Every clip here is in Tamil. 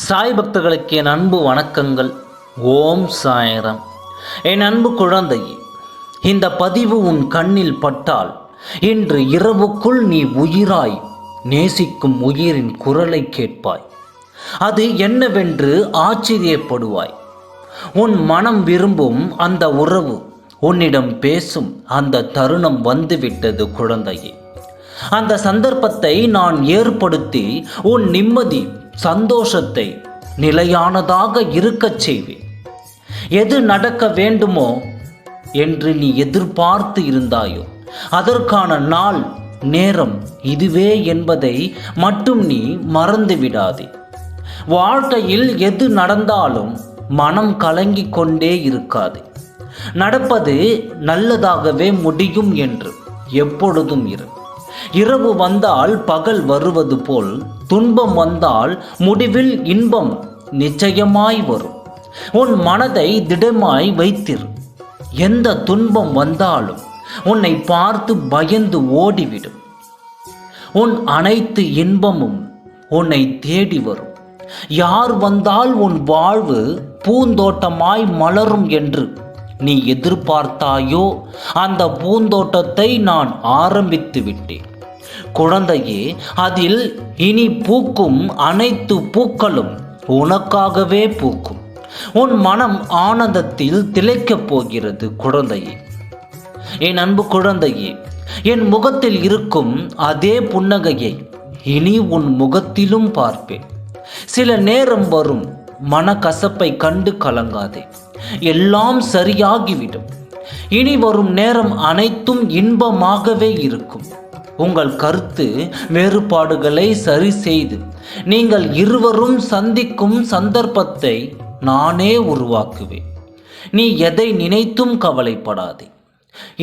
சாய் பக்தர்களுக்கு என் அன்பு வணக்கங்கள். ஓம் சாய்ராம். என் அன்பு குழந்தையே, இந்த பதிவு உன் கண்ணில் பட்டால் இன்று இரவுக்குள் நீ உயிராய் நேசிக்கும் உயிரின் குரலை கேட்பாய். அது என்னவென்று ஆச்சரியப்படுவாய். உன் மனம் விரும்பும் அந்த உறவு உன்னிடம் பேசும் அந்த தருணம் வந்துவிட்டது குழந்தையே. அந்த சந்தர்ப்பத்தை நான் ஏற்படுத்தி உன் நிம்மதி சந்தோஷத்தை நிலையானதாக இருக்கச் செய்வேன். எது நடக்க வேண்டுமோ என்று நீ எதிர்பார்த்து இருந்தாயோ அதற்கான நாள் நேரம் இதுவே என்பதை மட்டும் நீ மறந்து விடாதே. வாழ்க்கையில் எது நடந்தாலும் மனம் கலங்கிக் கொண்டே இருக்காது. நடப்பது நல்லதாகவே முடியும் என்று எப்பொழுதும் இரு. இரவு வந்தால் பகல் வருவது போல் துன்பம் வந்தால் முடிவில் இன்பம் நிச்சயமாய் வரும். உன் மனதை திடமாய் வைத்திரு. எந்த துன்பம் வந்தாலும் உன்னை பார்த்து பயந்து ஓடிவிடும். உன் அனைத்து இன்பமும் உன்னை தேடி வரும். யார் வந்தால் உன் வாழ்வு பூந்தோட்டமாய் மலரும் என்று நீ எதிர்பார்த்தாயோ அந்த பூந்தோட்டத்தை நான் ஆரம்பித்து விட்டேன் குழந்தையே. அதில் இனி பூக்கும் அனைத்து பூக்களும் உனக்காகவே பூக்கும். உன் மனம் ஆனந்தத்தில் திளைக்கப் போகிறது குழந்தையே. என் அன்பு குழந்தையே, என் முகத்தில் இருக்கும் அதே புன்னகையை இனி உன் முகத்திலும் பார்ப்பேன். சில நேரம் வரும் மனக்கசப்பை கண்டு கலங்காதே. எல்லாம் சரியாகிவிடும். இனி வரும் நேரம் அனைத்தும் இன்பமாகவே இருக்கும். உங்கள் கருத்து வேறுபாடுகளை சரி செய்து நீங்கள் இருவரும் சந்திக்கும் சந்தர்ப்பத்தை நானே உருவாக்குவேன். நீ எதை நினைத்தும் கவலைப்படாதே.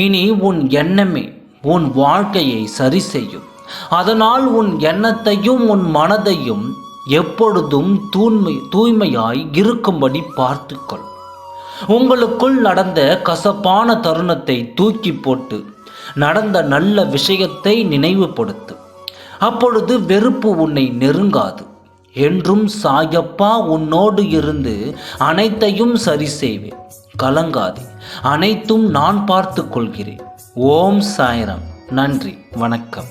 இனி உன் எண்ணமே உன் வாழ்க்கையை சரி செய்யும். அதனால் உன் எண்ணத்தையும் உன் மனதையும் எப்பொழுதும் தூய்மையாய் இருக்கும்படி பார்த்துக்கொள். உங்களுக்குள் நடந்த கசப்பான தருணத்தை தூக்கி போட்டு நடந்த நல்ல விஷயத்தை நினைவுபடுத்து. அப்பொழுது வெறுப்பு உன்னை நெருங்காது. என்றும் சாயப்பா உன்னோடு இருந்து அனைத்தையும் சரி செய்வேன். கலங்காதே, அனைத்தும் நான் பார்த்து கொள்கிறேன். ஓம் சாய்ராம். நன்றி, வணக்கம்.